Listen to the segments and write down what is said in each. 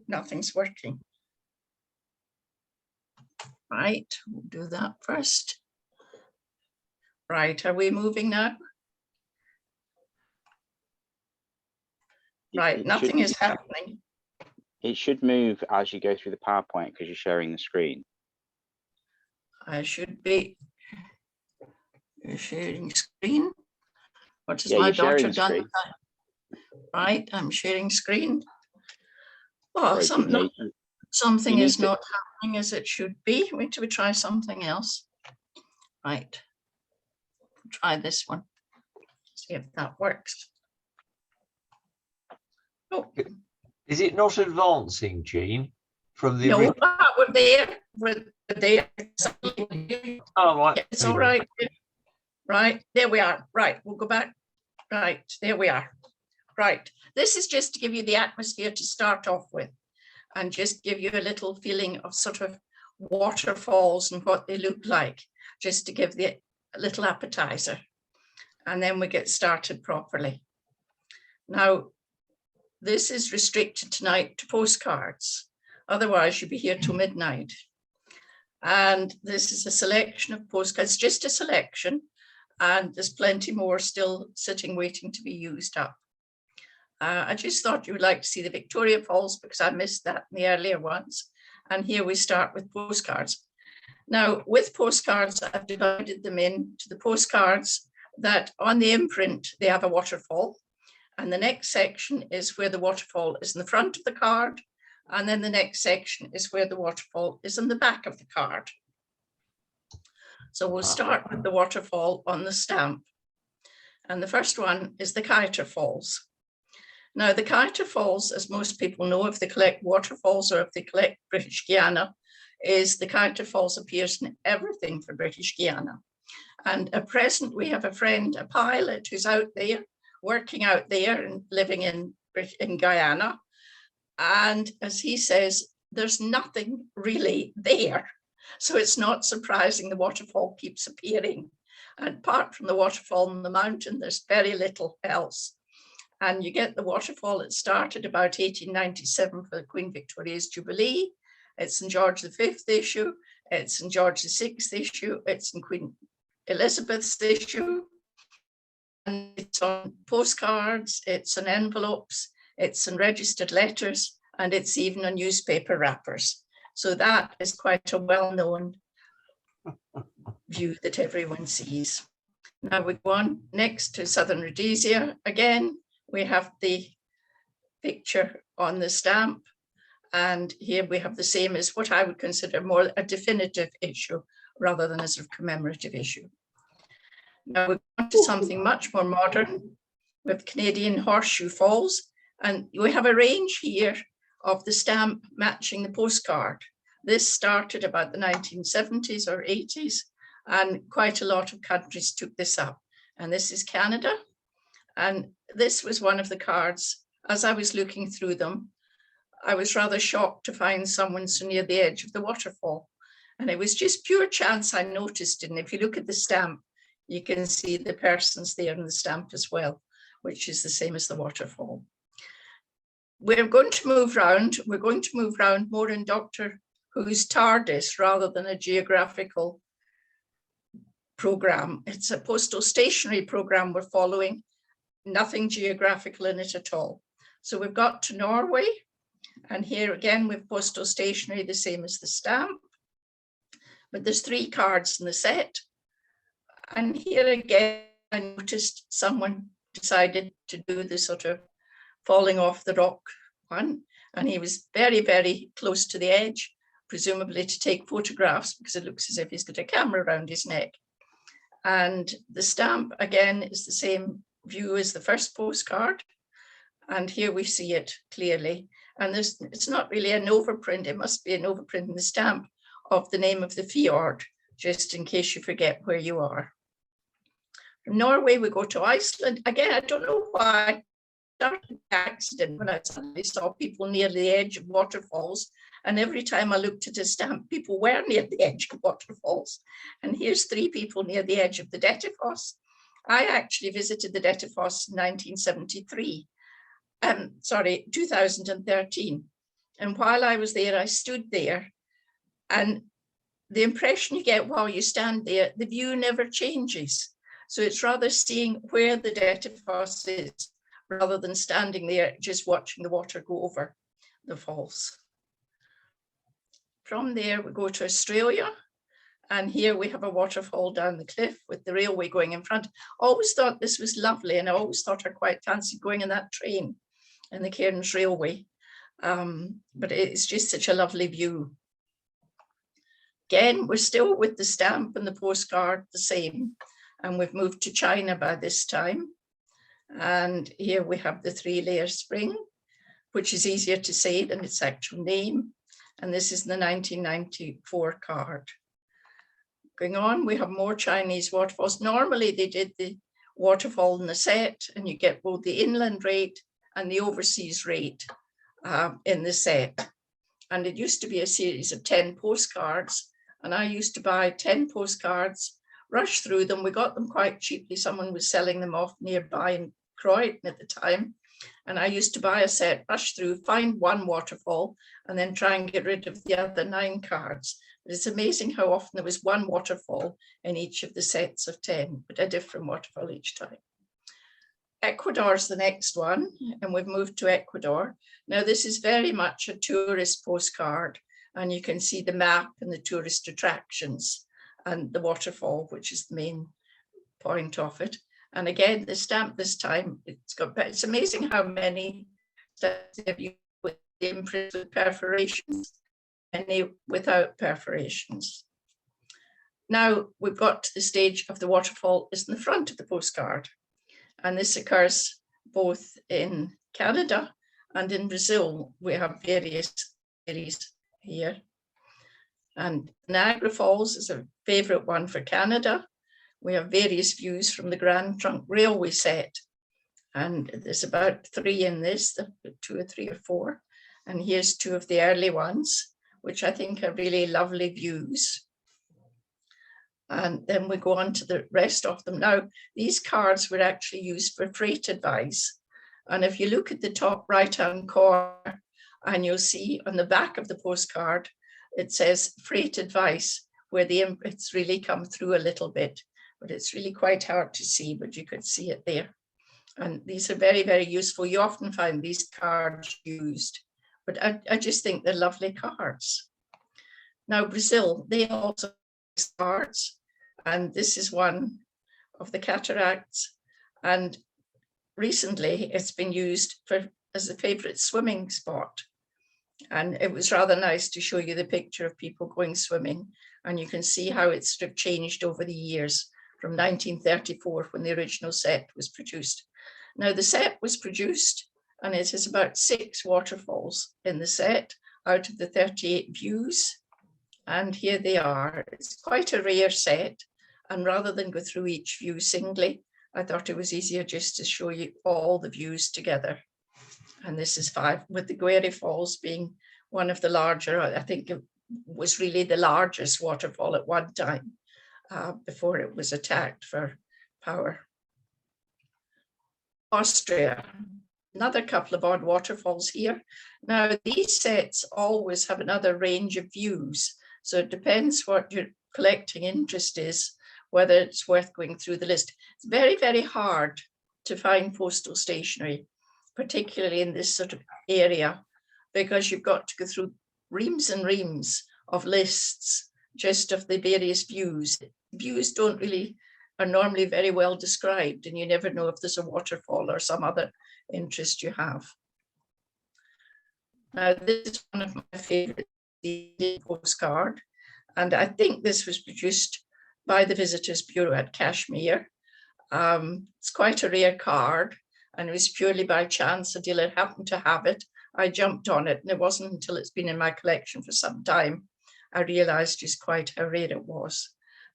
nothing's working. Right, we'll do that first. Right, are we moving now? Right, nothing is happening. It should move as you go through the PowerPoint because you're sharing the screen. I should be sharing screen. What has Yeah, my you're sharing daughter the done? screen. Right, I'm sharing screen. Oh, Great, something you is need to- not happening as it should be. Wait till we try something else. Right, try this one. See if that works. Oh, Is it not advancing, Jean? From the no, original? we're there. We're there. Oh, right. It's all right. Right, there we are. Right, we'll go back. Right, there we are. Right, this is just to give you the atmosphere to start off with and just give you a little feeling of sort of waterfalls and what they look like, just to give the a little appetizer. And then we get started properly. Now, this is restricted tonight to postcards. Otherwise, you'll be here till midnight. And this is a selection of postcards, just a selection. And there's plenty more still sitting, waiting to be used up. I just thought you would like to see the Victoria Falls because I missed that in the earlier ones. And here we start with postcards. Now, with postcards, I've divided them into the postcards that on the imprint, they have a waterfall. And the next section is where the waterfall is in the front of the card. And then the next section is where the waterfall is in the back of the card. So we'll start with the waterfall on the stamp. And the first one is the Kiter Falls. Now, the Kiter Falls, as most people know, if they collect waterfalls or if they collect British Guiana, is the Kiter Falls appears in everything for British Guiana. And at present, we have a friend, a pilot, who's out there, working out there and living in Guyana. And as he says, there's nothing really there. So it's not surprising the waterfall keeps appearing. And apart from the waterfall on the mountain, there's very little else. And you get the waterfall, it started about 1897 for Queen Victoria's Jubilee. It's in George V issue, it's in George VI issue, it's in Queen Elizabeth's issue. And it's on postcards, it's on envelopes, it's in registered letters, and it's even on newspaper wrappers. So that is quite a well-known view that everyone sees. Now we go on next to Southern Rhodesia. Again, we have the picture on the stamp. And here we have the same as what I would consider more a definitive issue rather than a sort of commemorative issue. Now we're on to something much more modern with Canadian Horseshoe Falls. And we have a range here of the stamp matching the postcard. This started about the 1970s or 80s, and quite a lot of countries took this up. And this is Canada. And this was one of the cards. As I was looking through them, I was rather shocked to find someone so near the edge of the waterfall. And it was just pure chance I noticed it. And if you look at the stamp, you can see the persons there in the stamp as well, which is the same as the waterfall. We're going to move round. We're going to move round more in Doctor Who's TARDIS rather than a geographical program. It's a postal stationery program we're following, nothing geographical in it at all. So we've got to Norway, and here again with postal stationery, the same as the stamp, but there's 3 cards in the set. And here again, I noticed someone decided to do the sort of falling off the rock one, and he was very, very close to the edge, presumably to take photographs because it looks as if he's got a camera around his neck. And the stamp again is the same view as the first postcard, and here we see it clearly. And it's not really an overprint, it must be an overprint in the stamp of the name of the fjord, just in case you forget where you are. From Norway, we go to Iceland. Again, I don't know why. Started by accident when I suddenly saw people near the edge of waterfalls, and every time I looked at a stamp, people were near the edge of waterfalls. And here's 3 people near the edge of the Dettifoss. I actually visited the Dettifoss in 2013. And while I was there, I stood there, and the impression you get while you stand there, the view never changes. So it's rather seeing where the Waterfalls is rather than standing there just watching the water go over the falls. From there, we go to Australia. And here we have a waterfall down the cliff with the railway going in front. Always thought this was lovely, and I always thought I quite fancied going in that train in the Cairns Railway. But it's just such a lovely view. Again, we're still with the stamp and the postcard the same, and we've moved to China by this time. And here we have the 3-layer spring, which is easier to say than its actual name. And this is the 1994 card. Going on, we have more Chinese waterfalls. Normally they did the waterfall in the set, and you get both the inland rate and the overseas rate in the set. And it used to be a series of 10 postcards, and I used to buy 10 postcards, rush through them. We got them quite cheaply. Someone was selling them off nearby in Croydon at the time. And I used to buy a set, rush through, find one waterfall, and then try and get rid of the other 9 cards. But it's amazing how often there was one waterfall in each of the sets of 10, but a different waterfall each time. Ecuador is the next one, and we've moved to Ecuador. Now, this is very much a tourist postcard, and you can see the map and the tourist attractions and the waterfall, which is the main point of it. And again, the stamp this time, it's amazing how many stamps they have used with the imprint with perforations, many without perforations. Now we've got to the stage of the waterfall is in the front of the postcard. And this occurs both in Canada and in Brazil. We have various series here. And Niagara Falls is a favorite one for Canada. We have various views from the Grand Trunk Railway set. And there's about 3 in this, 2 or 3 or 4. And here's 2 of the early ones, which I think are really lovely views. And then we go on to the rest of them. Now, these cards were actually used for freight advice. And if you look at the top right-hand corner, and you'll see on the back of the postcard, it says freight advice, where the imprints really come through a little bit, but it's really quite hard to see, but you could see it there. And these are very, very useful. You often find these cards used, but I just think they're lovely cards. Now, Brazil, they also have cards, and this is one of the cataracts. And recently it's been used as a favorite swimming spot. And it was rather nice to show you the picture of people going swimming. And you can see how it's sort of changed over the years from 1934 when the original set was produced. Now the set was produced and it is about 6 waterfalls in the set out of the 38 views. And here they are. It's quite a rare set. And rather than go through each view singly, I thought it was easier just to show you all the views together. And this is 5, with the Gueri Falls being one of the larger. I think it was really the largest waterfall at one time before it was attacked for power. Austria, another couple of odd waterfalls here. Now, these sets always have another range of views. So it depends what your collecting interest is, whether it's worth going through the list. It's very, very hard to find postal stationery, particularly in this sort of area, because you've got to go through reams and reams of lists just of the various views. Views are normally very well described, and you never know if there's a waterfall or some other interest you have. Now, this is one of my favorite postcard, and I think this was produced by the Visitors Bureau at Kashmir. It's quite a rare card, and it was purely by chance. A dealer happened to have it. I jumped on it, and it wasn't until it's been in my collection for some time I realized just quite how rare it was.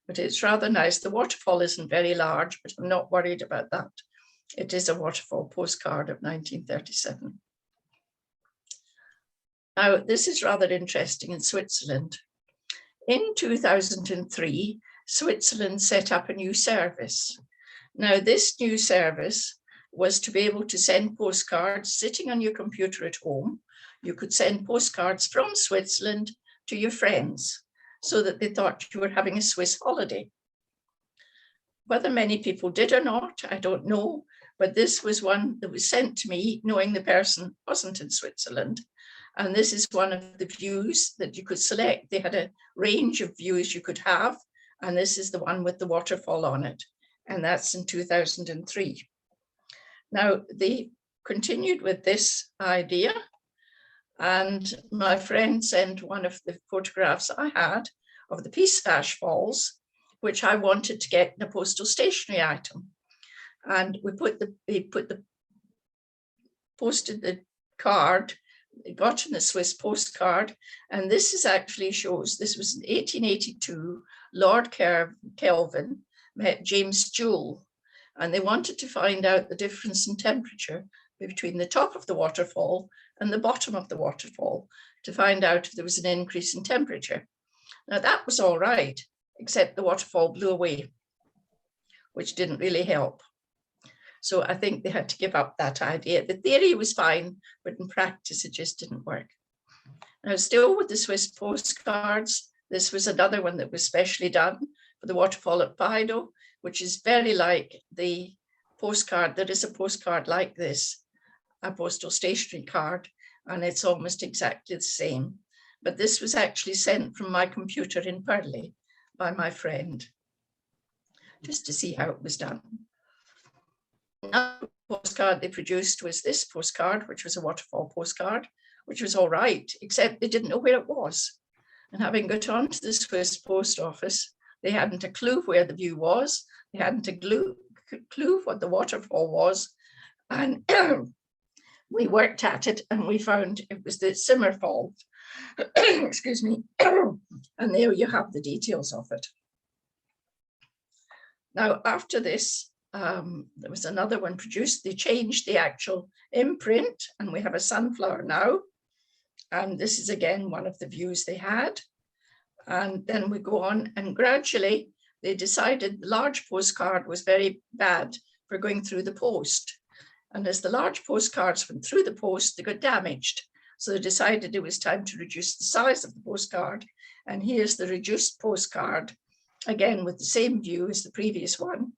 But it's rather nice. The waterfall isn't very large, but I'm not worried about that. It is a waterfall postcard of 1937. Now, this is rather interesting in Switzerland. In 2003, Switzerland set up a new service. Now, this new service was to be able to send postcards sitting on your computer at home. you could send postcards from Switzerland to your friends so that they thought you were having a Swiss holiday. Whether many people did or not, I don't know, but this was one that was sent to me knowing the person wasn't in Switzerland. And this is one of the views that you could select. They had a range of views you could have, and this is the one with the waterfall on it, and that's in 2003. Now, they continued with this idea, and my friend sent one of the photographs I had of the Postal Falls, which I wanted to get in a postal stationery item. And we posted the card, it got in the Swiss postcard, and this is actually shows, this was in 1882, Lord Kelvin met James Joule, and they wanted to find out the difference in temperature between the top of the waterfall and the bottom of the waterfall to find out if there was an increase in temperature. Now that was all right, except the waterfall blew away, which didn't really help. So I think they had to give up that idea. The theory was fine, but in practice, it just didn't work. Now, still with the Swiss postcards, this was another one that was specially done for the waterfall at Fido, which is very like the postcard. There is a postcard like this, a postal stationery card, and it's almost exactly the same. But this was actually sent from my computer in Purley by my friend, just to see how it was done. Another postcard they produced was this postcard, which was a waterfall postcard, which was all right, except they didn't know where it was. And having got on to the Swiss post office, they hadn't a clue where the view was. They hadn't a clue what the waterfall was. And we worked at it and we found it was the Simmerfall. Excuse me. And there you have the details of it. Now, after this, there was another one produced. They changed the actual imprint, and we have a sunflower now. And this is again one of the views they had. And then we go on, and gradually they decided the large postcard was very bad for going through the post. And as the large postcards went through the post, they got damaged. So they decided it was time to reduce the size of the postcard. And here's the reduced postcard, again with the same view as the previous one,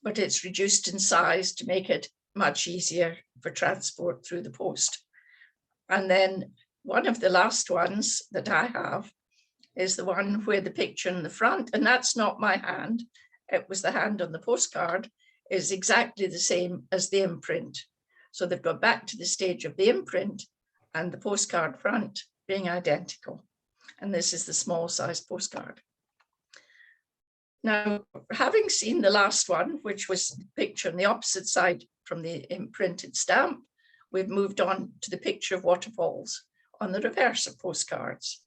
but it's reduced in size to make it much easier for transport through the post. And then one of the last ones that I have is the one where the picture in the front, and that's not my hand, it was the hand on the postcard, is exactly the same as the imprint. So they've got back to the stage of the imprint and the postcard front being identical. And this is the small size postcard. Now, having seen the last one, which was the picture on the opposite side from the imprinted stamp, we've moved on to the picture of waterfalls on the reverse of postcards,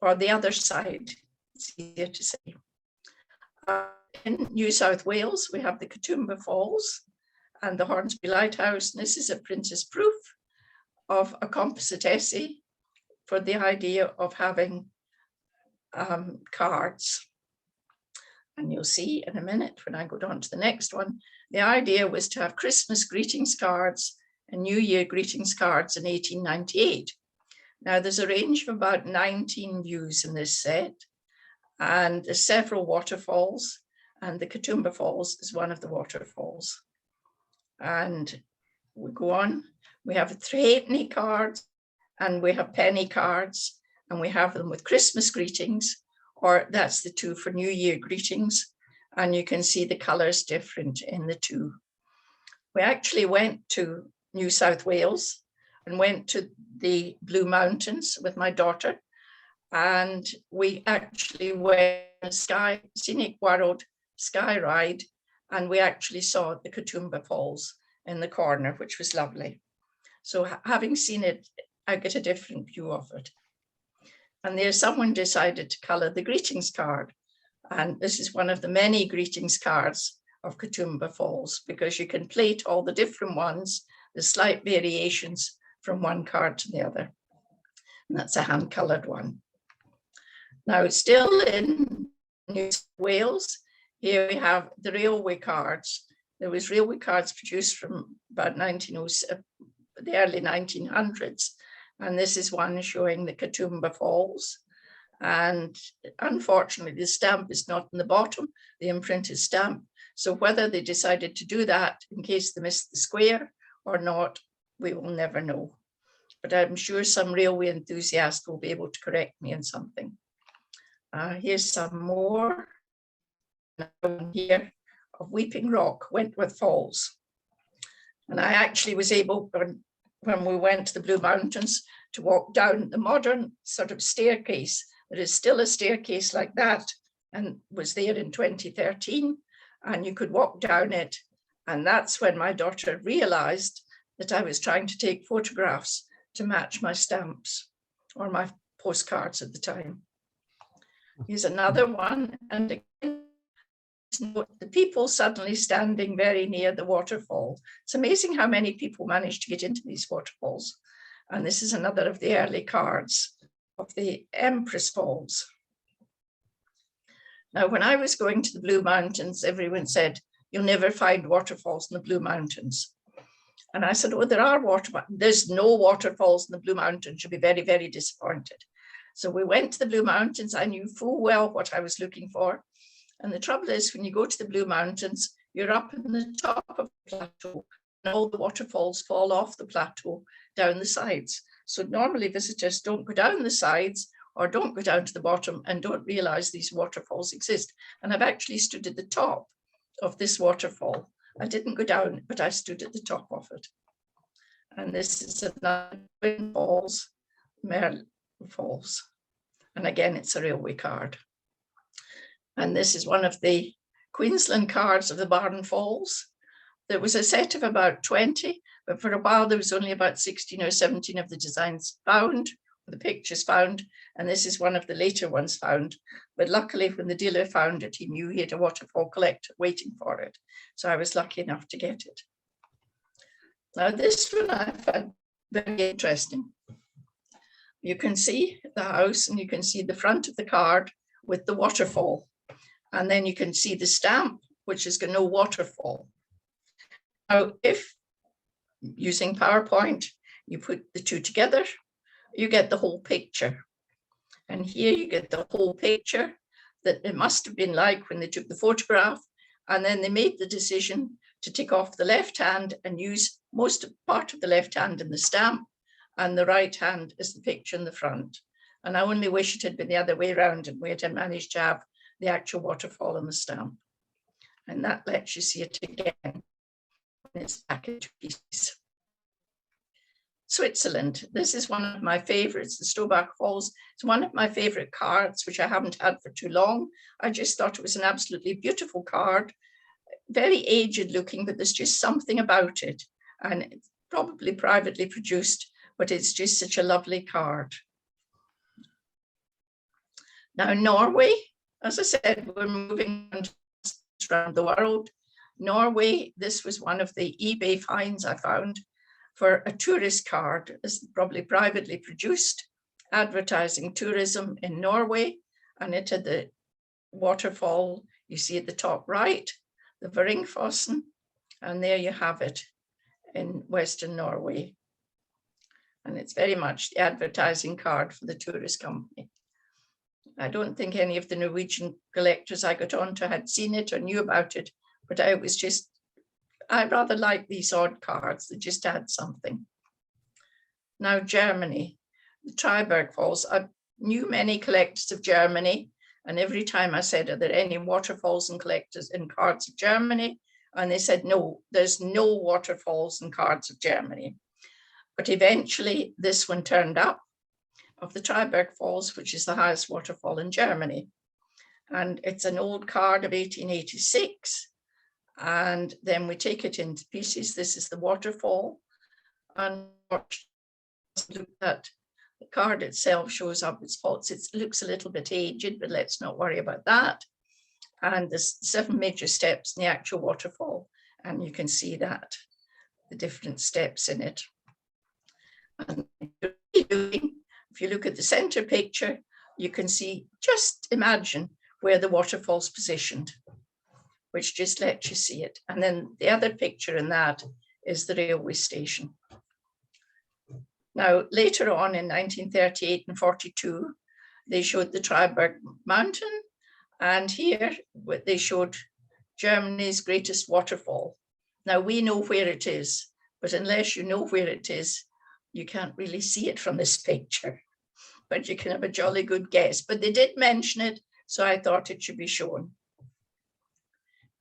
or the other side, it's easier to say. In New South Wales, we have the Katoomba Falls and the Hornsby Lighthouse. And this is a printer's proof of a composite essay for the idea of having cards. And you'll see in a minute when I go on to the next one, the idea was to have Christmas greetings cards and New Year greetings cards in 1898. Now there's a range of about 19 views in this set, and there's several waterfalls, and the Katoomba Falls is one of the waterfalls. And we go on, we have 3 cards, and we have penny cards, and we have them with Christmas greetings, or that's the 2 for New Year greetings. And you can see the colors different in the 2. We actually went to New South Wales and went to the Blue Mountains with my daughter. And we actually went on a scenic world sky ride, and we actually saw the Katoomba Falls in the corner, which was lovely. So having seen it, I get a different view of it. And there's someone decided to colour the greetings card. And this is one of the many greetings cards of Katoomba Falls, because you can plate all the different ones, the slight variations from one card to the other. And that's a hand-coloured one. Now, still in New South Wales, here we have the railway cards. There was railway cards produced from about the early 1900s. And this is one showing the Katoomba Falls. And unfortunately, the stamp is not in the bottom, the imprint is stamped. So whether they decided to do that in case they missed the square or not, we will never know. But I'm sure some railway enthusiast will be able to correct me on something. Here's some more here of Weeping Rock, Wentworth Falls. And I actually was able, when we went to the Blue Mountains, to walk down the modern sort of staircase. There is still a staircase like that and was there in 2013, and you could walk down it. And that's when my daughter realized that I was trying to take photographs to match my stamps or my postcards at the time. Here's another one. And again, the people suddenly standing very near the waterfall. It's amazing how many people manage to get into these waterfalls. And this is another of the early cards of the Empress Falls. Now, when I was going to the Blue Mountains, everyone said, you'll never find waterfalls in the Blue Mountains. And I said, oh, there are there's no waterfalls in the Blue Mountains. You'll be very, very disappointed. So we went to the Blue Mountains. I knew full well what I was looking for. And the trouble is, when you go to the Blue Mountains, you're up in the top of the plateau, and all the waterfalls fall off the plateau down the sides. So normally visitors don't go down the sides or don't go down to the bottom and don't realize these waterfalls exist. And I've actually stood at the top of this waterfall. I didn't go down, but I stood at the top of it. And this is another Twin Falls, Merle Falls. And again, it's a railway card. And this is one of the Queensland cards of the Barn Falls. There was a set of about 20, but for a while there was only about 16 or 17 of the designs found, the pictures found, and this is one of the later ones found. But luckily, when the dealer found it, he knew he had a waterfall collector waiting for it. So I was lucky enough to get it. Now this one I found very interesting. You can see the house and you can see the front of the card with the waterfall. And then you can see the stamp, which is no waterfall. Now, if using PowerPoint, you put the two together, you get the whole picture. And here you get the whole picture that it must have been like when they took the photograph, and then they made the decision to take off the left hand and use part of the left hand in the stamp, and the right hand is the picture in the front. And I only wish it had been the other way around and we had managed to have the actual waterfall in the stamp. And that lets you see it again when it's back into pieces. Switzerland. This is one of my favorites, the Stobach Falls. It's one of my favorite cards, which I haven't had for too long. I just thought it was an absolutely beautiful card, very aged looking, but there's just something about it. And it's probably privately produced, but it's just such a lovely card. Now, Norway, as I said, we're moving around the world. Norway, this was one of the eBay finds I found for a tourist card. This is probably privately produced, advertising tourism in Norway. And it had the waterfall, you see at the top right, the Varingfossen, and there you have it in Western Norway. And it's very much the advertising card for the tourist company. I don't think any of the Norwegian collectors I got onto had seen it or knew about it, but I rather like these odd cards that just add something. Now, Germany, the Triberg Falls. I knew many collectors of Germany, and every time I said, are there any waterfalls and collectors in cards of Germany? And they said, no, there's no waterfalls and cards of Germany. But eventually this one turned up, of the Triberg Falls, which is the highest waterfall in Germany. And it's an old card of 1886. And then we take it into pieces. This is the waterfall. And look at the card itself shows up its faults. It looks a little bit aged, but let's not worry about that. And there's 7 major steps in the actual waterfall. And you can see that, the different steps in it. And if you look at the center picture, you can see, just imagine where the waterfall's positioned, which just lets you see it. And then the other picture in that is the railway station. Now, later on in 1938 and 42, they showed the Triberg Mountain, and here they showed Germany's greatest waterfall. Now, we know where it is, but unless you know where it is, you can't really see it from this picture, but you can have a jolly good guess. But they did mention it, so I thought it should be shown.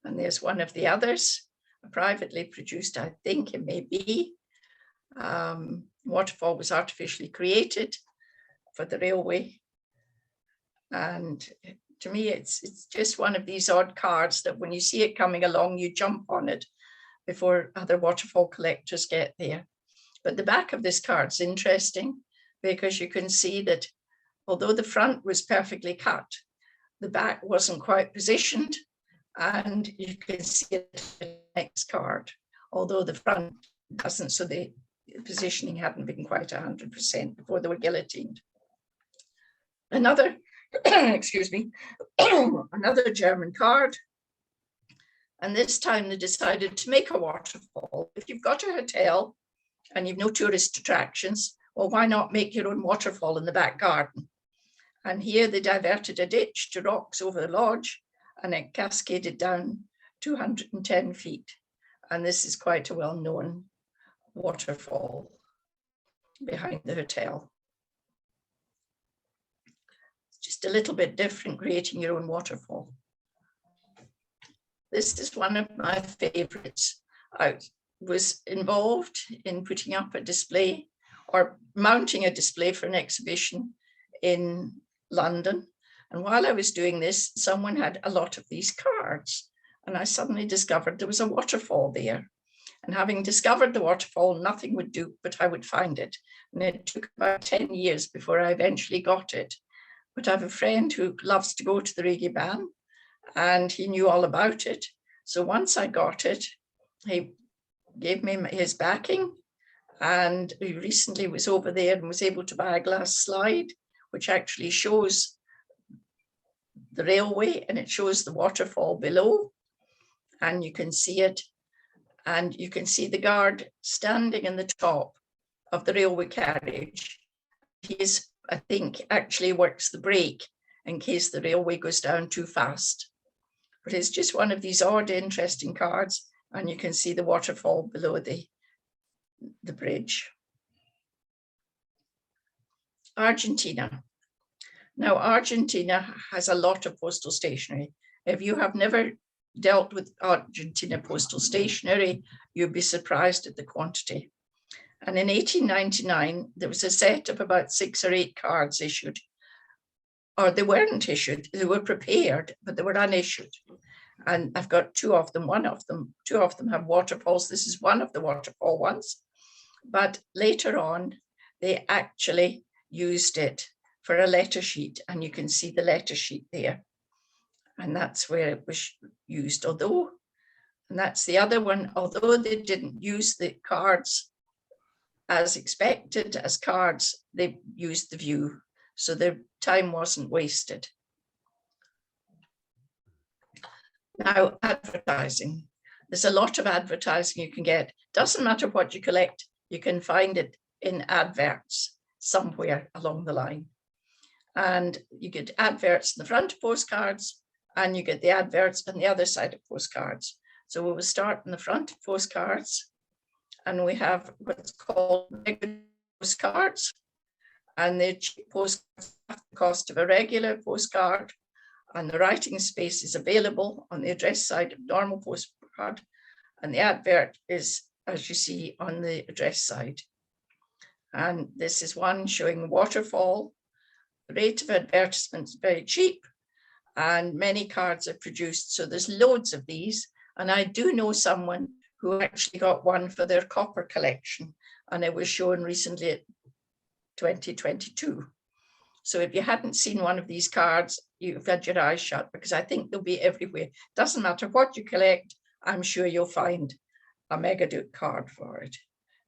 And there's one of the others, privately produced, I think it may be. Waterfall was artificially created for the railway. And to me, it's just one of these odd cards that when you see it coming along, you jump on it before other waterfall collectors get there. But the back of this card's interesting because you can see that although the front was perfectly cut, the back wasn't quite positioned, and you can see it in the next card, although the front doesn't, so the positioning hadn't been quite 100% before they were guillotined. Another, excuse me, another German card. And this time they decided to make a waterfall. If you've got a hotel and you've no tourist attractions, well, why not make your own waterfall in the back garden? And here they diverted a ditch to rocks over the lodge, and it cascaded down 210 feet. And this is quite a well-known waterfall behind the hotel. It's just a little bit different, creating your own waterfall. This is one of my favorites. I was involved in putting up a display or mounting a display for an exhibition in London. And while I was doing this, someone had a lot of these cards. And I suddenly discovered there was a waterfall there. And having discovered the waterfall, nothing would do, but I would find it. And it took about 10 years before I eventually got it. But I have a friend who loves to go to the Regiban, and he knew all about it. So once I got it, he gave me his backing, and he recently was over there and was able to buy a glass slide, which actually shows the railway, and it shows the waterfall below, and you can see it, and you can see the guard standing in the top of the railway carriage. He is, I think, actually works the brake in case the railway goes down too fast. But it's just one of these odd, interesting cards, and you can see the waterfall below the bridge. Argentina. Now, Argentina has a lot of postal stationery. If you have never dealt with Argentina postal stationery, you'll be surprised at the quantity. And in 1899, there was a set of about 6 or 8 cards issued, or they weren't issued, they were prepared, but they were unissued. And I've got 2 of them, 2 of them have waterfalls. This is one of the waterfall ones, but later on, they actually used it for a letter sheet, and you can see the letter sheet there. And that's where it was used, although, and that's the other one, although they didn't use the cards as expected as cards, they used the view, so their time wasn't wasted. Now, advertising. There's a lot of advertising you can get. Doesn't matter what you collect, you can find it in adverts somewhere along the line. And you get adverts in the front of postcards, and you get the adverts on the other side of postcards. So we will start in the front of postcards, and we have what's called mega postcards, and the cheap postcards have the cost of a regular postcard, and the writing space is available on the address side of normal postcard, and the advert is, as you see, on the address side. And this is one showing waterfall. The rate of advertisement is very cheap, and many cards are produced. So there's loads of these. And I do know someone who actually got one for their copper collection, and it was shown recently at 2022. So if you hadn't seen one of these cards, you've had your eyes shut, because I think they'll be everywhere. Doesn't matter what you collect, I'm sure you'll find a Mega Duke card for it.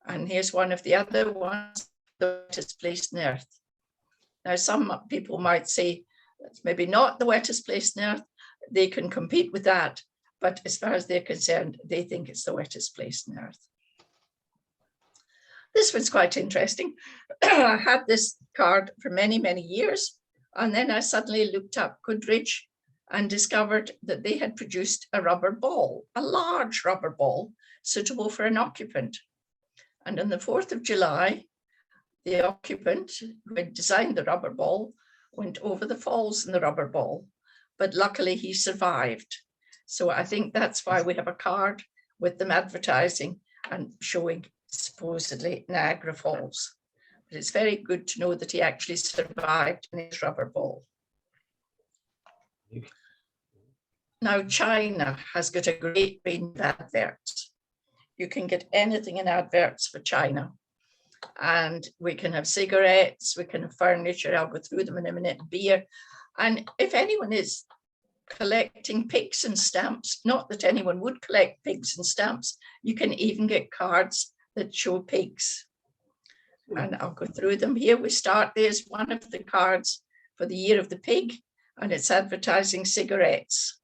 And here's one of the other ones, the wettest place on earth. Now, some people might say that's maybe not the wettest place on earth. They can compete with that. But as far as they're concerned, they think it's the wettest place on earth. This one's quite interesting. I had this card for many, many years, and then I suddenly looked up Goodrich and discovered that they had produced a rubber ball, a large rubber ball, suitable for an occupant. And on the 4th of July, the occupant who had designed the rubber ball went over the falls in the rubber ball, but luckily he survived. So I think that's why we have a card with them advertising and showing supposedly Niagara Falls. But it's very good to know that he actually survived in his rubber ball. Now, China has got a great range of adverts. You can get anything in adverts for China. And we can have cigarettes, we can have furniture, I'll go through them in a minute, beer. And if anyone is collecting pigs and stamps, not that anyone would collect pigs and stamps, you can even get cards that show pigs. And I'll go through them here. We start, there's one of the cards for the Year of the Pig, and it's advertising cigarettes.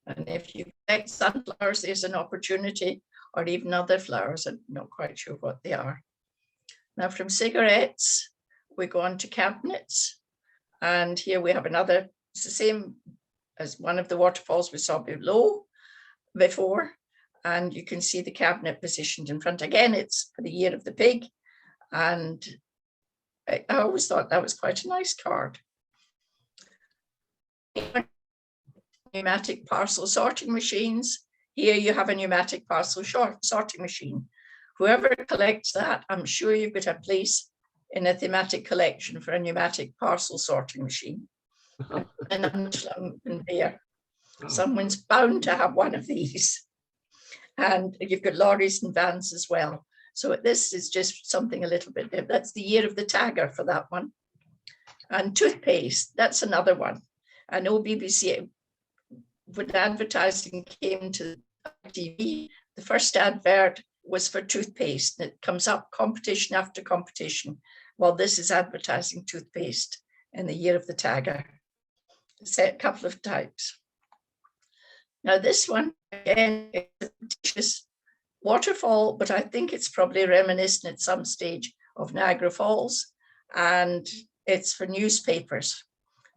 And if you collect sunflowers, there's an opportunity, or even other flowers, I'm not quite sure what they are. Now from cigarettes, we go on to cabinets. And here we have another, it's the same as one of the waterfalls we saw before. And you can see the cabinet positioned in front. Again, it's for the Year of the Pig. And I always thought that was quite a nice card. Pneumatic parcel sorting machines. Here you have a pneumatic parcel sorting machine. Whoever collects that, I'm sure you've got a place in a thematic collection for a pneumatic parcel sorting machine. An unslung conveyor. Someone's bound to have one of these. And you've got lorries and vans as well. So this is just something a little bit different. That's the Year of the Tagger for that one. And toothpaste, that's another one. I know BBC, when advertising came to TV, the first advert was for toothpaste. And it comes up competition after competition. Well, this is advertising toothpaste in the Year of the Tagger. It's a couple of types. Now this one, again, is a fictitious waterfall, but I think it's probably reminiscent at some stage of Niagara Falls, and it's for newspapers.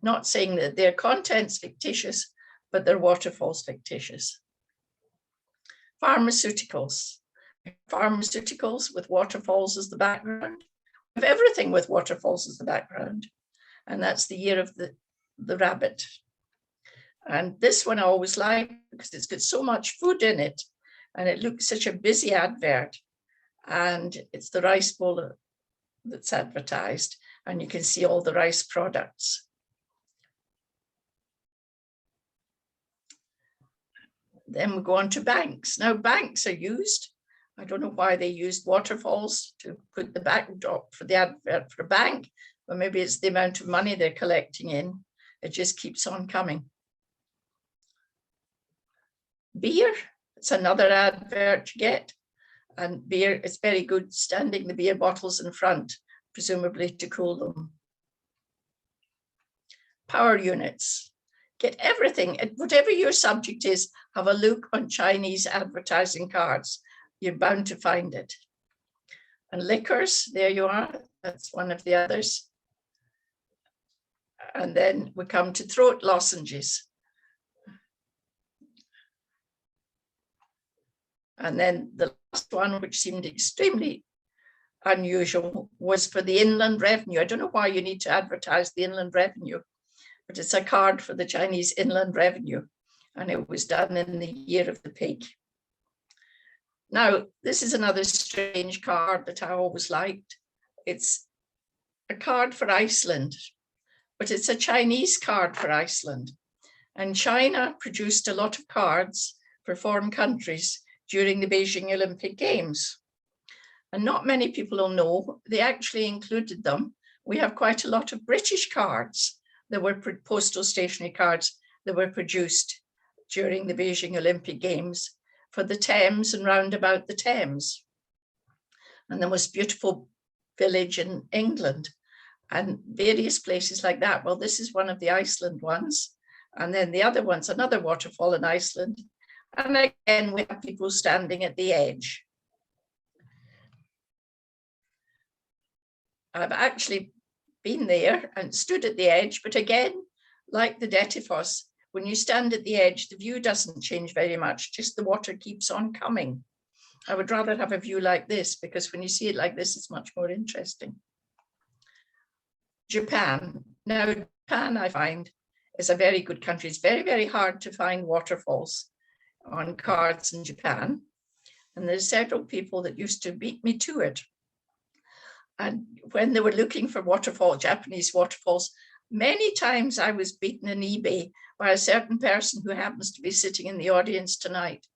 Not saying that their content's fictitious, but their waterfall's fictitious. Pharmaceuticals. Pharmaceuticals with waterfalls as the background. We have everything with waterfalls as the background, and that's the Year of the Rabbit. And this one I always like because it's got so much food in it and it looks such a busy advert. And it's the rice bowl that's advertised, and you can see all the rice products. Then we go on to banks. Now banks are used. I don't know why they used waterfalls to put the backdrop for the advert for a bank, but maybe it's the amount of money they're collecting in. It just keeps on coming. Beer, it's another advert you get. And beer, it's very good standing the beer bottles in front, presumably to cool them. Power units, get everything. Whatever your subject is, have a look on Chinese advertising cards. You're bound to find it. And liquors, there you are. That's one of the others. And then we come to throat lozenges. And then the last one, which seemed extremely unusual, was for the Inland Revenue. I don't know why you need to advertise the Inland Revenue, but it's a card for the Chinese Inland Revenue. And it was done in the Year of the Pig. Now, this is another strange card that I always liked. It's a card for Iceland, but it's a Chinese card for Iceland. And China produced a lot of cards for foreign countries during the Beijing Olympic Games. And not many people will know, they actually included them. We have quite a lot of British cards that were postal stationery cards that were produced during the Beijing Olympic Games for the Thames and round about the Thames. And the most beautiful village in England and various places like that. Well, this is one of the Iceland ones. And then the other one's another waterfall in Iceland. And again, we have people standing at the edge. I've actually been there and stood at the edge, but again, like the Dettifoss, when you stand at the edge, the view doesn't change very much, just the water keeps on coming. I would rather have a view like this, because when you see it like this, it's much more interesting. Japan. Now, Japan, I find, is a very good country. It's very, very hard to find waterfalls on cards in Japan. And there's several people that used to beat me to it. And when they were looking for Japanese waterfalls, many times I was beaten on eBay by a certain person who happens to be sitting in the audience tonight.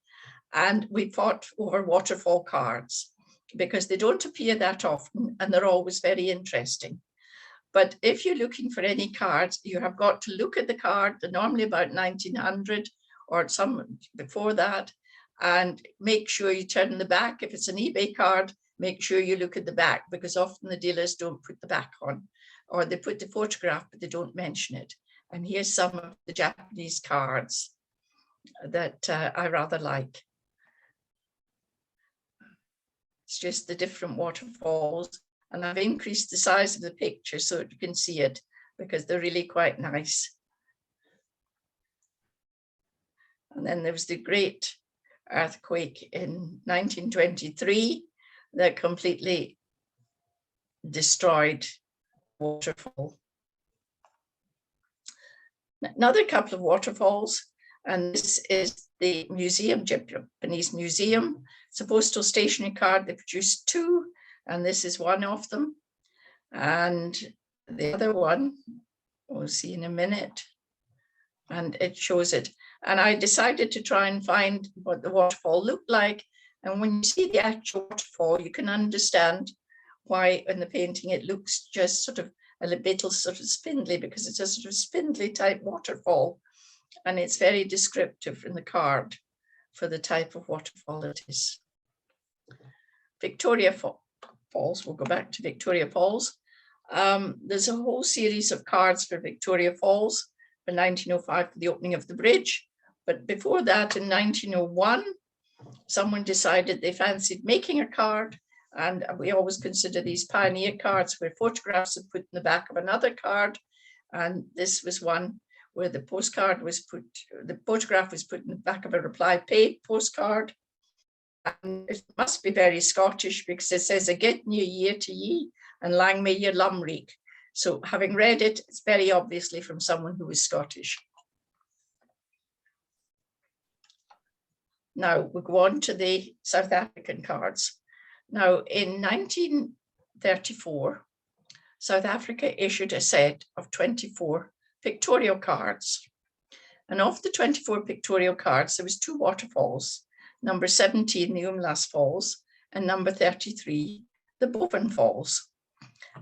And we fought over waterfall cards because they don't appear that often and they're always very interesting. But if you're looking for any cards, you have got to look at the card, they're normally about 1900 or some before that, and make sure you turn the back. If it's an eBay card, make sure you look at the back, because often the dealers don't put the back on, or they put the photograph, but they don't mention it. And here's some of the Japanese cards that I rather like. It's just the different waterfalls. And I've increased the size of the picture so you can see it, because they're really quite nice. And then there was the great earthquake in 1923 that completely destroyed waterfall. Another couple of waterfalls, and this is the museum, Japanese museum. It's a postal stationery card. They produced two, and this is one of them. And the other one, we'll see in a minute, and it shows it. And I decided to try and find what the waterfall looked like. And when you see the actual waterfall, you can understand why in the painting it looks just sort of a little sort of spindly, because it's a sort of spindly type waterfall. And it's very descriptive in the card for the type of waterfall it is. Victoria Falls, we'll go back to Victoria Falls. There's a whole series of cards for Victoria Falls for 1905 for the opening of the bridge. But before that, in 1901, someone decided they fancied making a card. And we always consider these pioneer cards where photographs are put in the back of another card. And this was one where the postcard was put, the photograph was put in the back of a reply paid postcard. And it must be very Scottish, because it says, "Again new year to ye, and lang may your lumreek." So having read it, it's very obviously from someone who is Scottish. Now we go on to the South African cards. Now in 1934, South Africa issued a set of 24 pictorial cards. And of the 24 pictorial cards, there was two waterfalls, number 17, the Umlas Falls, and number 33, the Boven Falls.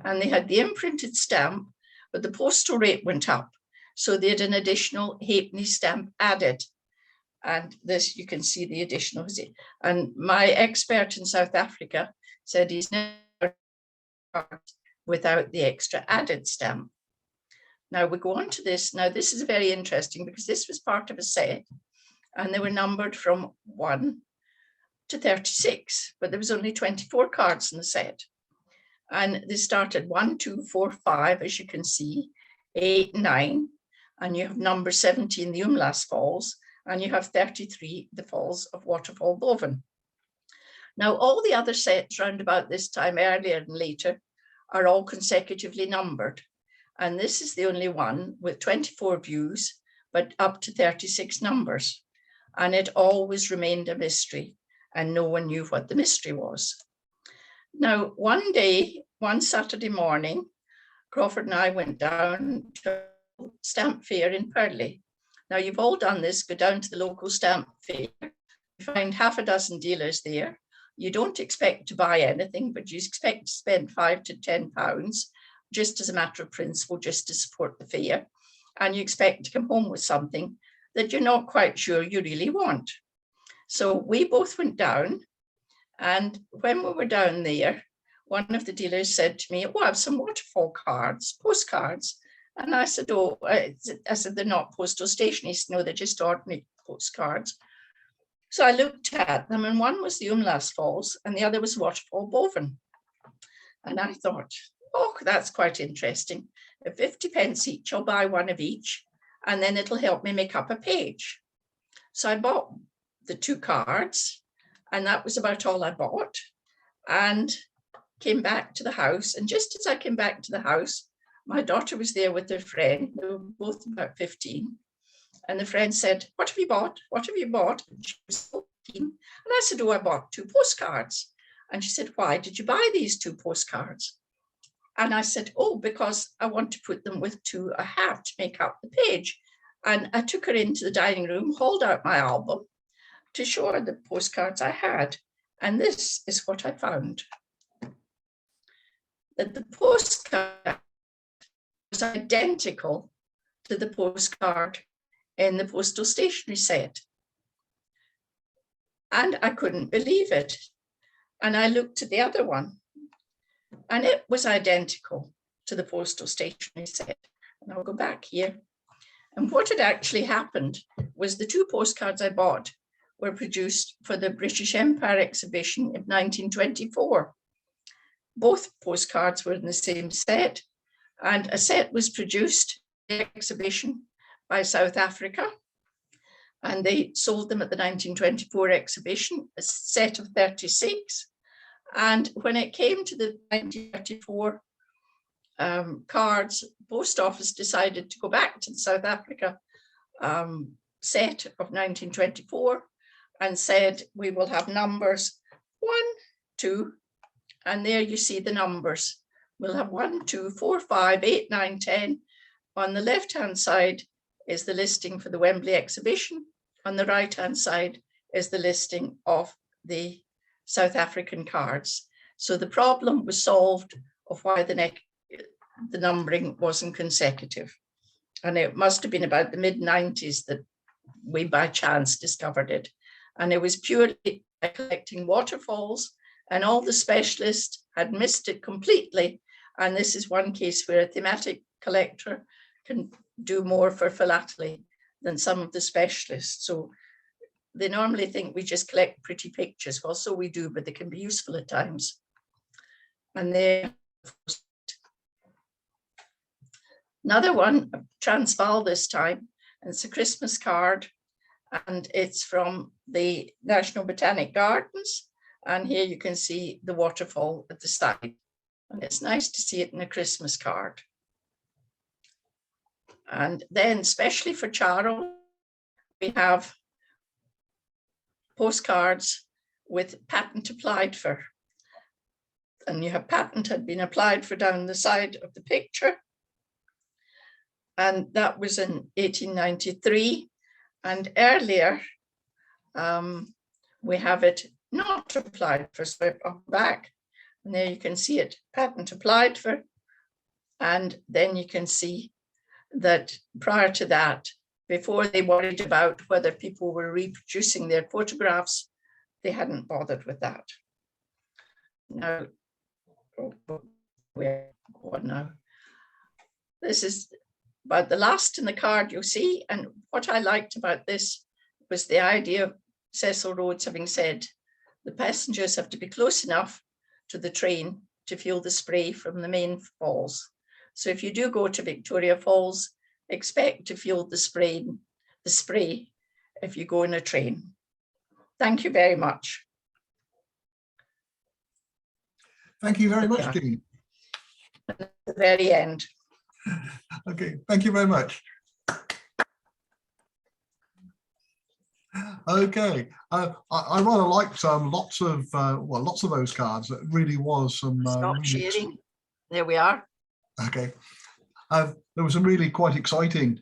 And they had the imprinted stamp, but the postal rate went up. So they had an additional halfpenny stamp added. And this, you can see the additional. And my expert in South Africa said he's never without the extra added stamp. Now we go on to this. Now this is very interesting, because this was part of a set, and they were numbered from 1 to 36, but there was only 24 cards in the set. And they started 1, 2, 4, 5, as you can see, 8, 9, and you have number 17, the Umlas Falls, and you have 33, the Falls of Waterfall Boven. Now, all the other sets round about this time, earlier and later, are all consecutively numbered. And this is the only one with 24 views, but up to 36 numbers. And it always remained a mystery, and no one knew what the mystery was. Now, one day, one Saturday morning, Crawford and I went down to a stamp fair in Purley. Now, you've all done this, go down to the local stamp fair, you find half a dozen dealers there. You don't expect to buy anything, but you expect to spend £5 to £10 just as a matter of principle, just to support the fair. And you expect to come home with something that you're not quite sure you really want. So we both went down, and when we were down there, one of the dealers said to me, "Oh, I have some waterfall cards, postcards." And I said, "Oh," I said, "they're not postal stationery." No, they're just ordinary postcards. So I looked at them, and one was the Umlas Falls and the other was Waterfall Boven. And I thought, oh, that's quite interesting. At 50 pence each, I'll buy one of each, and then it'll help me make up a page. So I bought the 2 cards, and that was about all I bought, and came back to the house. And just as I came back to the house, my daughter was there with her friend. They were both about 15. And the friend said, "What have you bought? What have you bought?" And she was 14. And I said, "Oh, I bought 2 postcards." And she said, "Why did you buy these 2 postcards?" And I said, "Oh, because I want to put them with 2 I have to make up the page." And I took her into the dining room, hauled out my album to show her the postcards I had. And this is what I found. That the postcard was identical to the postcard in the Postal Stationery set. And I couldn't believe it. And I looked at the other one, and it was identical to the Postal Stationery set. And I'll go back here. And what had actually happened was the 2 postcards I bought were produced for the British Empire exhibition in 1924. Both postcards were in the same set, and a set was produced in the exhibition by South Africa, and they sold them at the 1924 exhibition, a set of 36. And when it came to the 1934 cards, Post Office decided to go back to the South Africa set of 1924 and said, "We will have numbers 1, 2, and there you see the numbers. We'll have 1, 2, 4, 5, 8, 9, 10. On the left-hand side is the listing for the Wembley exhibition. On the right-hand side is the listing of the South African cards. So the problem was solved of why the numbering wasn't consecutive. And it must have been about the mid-90s that we by chance discovered it. And it was purely by collecting Waterfalls, and all the specialists had missed it completely. And this is one case where a thematic collector can do more for philately than some of the specialists. So they normally think we just collect pretty pictures. Well, so we do, but they can be useful at times. And then another one, Transvaal this time, and it's a Christmas card, and it's from the National Botanic Gardens. And here you can see the waterfall at the side. And it's nice to see it in a Christmas card. And then, especially for Charo, we have postcards with patent applied for. And you have patent had been applied for down the side of the picture. And that was in 1893. And earlier, we have it not applied for, so up back. And there you can see it, patent applied for. And then you can see that prior to that, before they worried about whether people were reproducing their photographs, they hadn't bothered with that. Now, we're going now. This is about the last in the card you'll see. And what I liked about this was the idea of Cecil Rhodes having said, the passengers have to be close enough to the train to feel the spray from the main falls. So if you do go to Victoria Falls, expect to feel the spray if you go in a train. Thank you very much. Thank you very much, Jean. At the very end. Okay, thank you very much. Okay, I rather liked lots of those cards. It really was some. Stop really sharing. There we are. Okay, there was some really quite exciting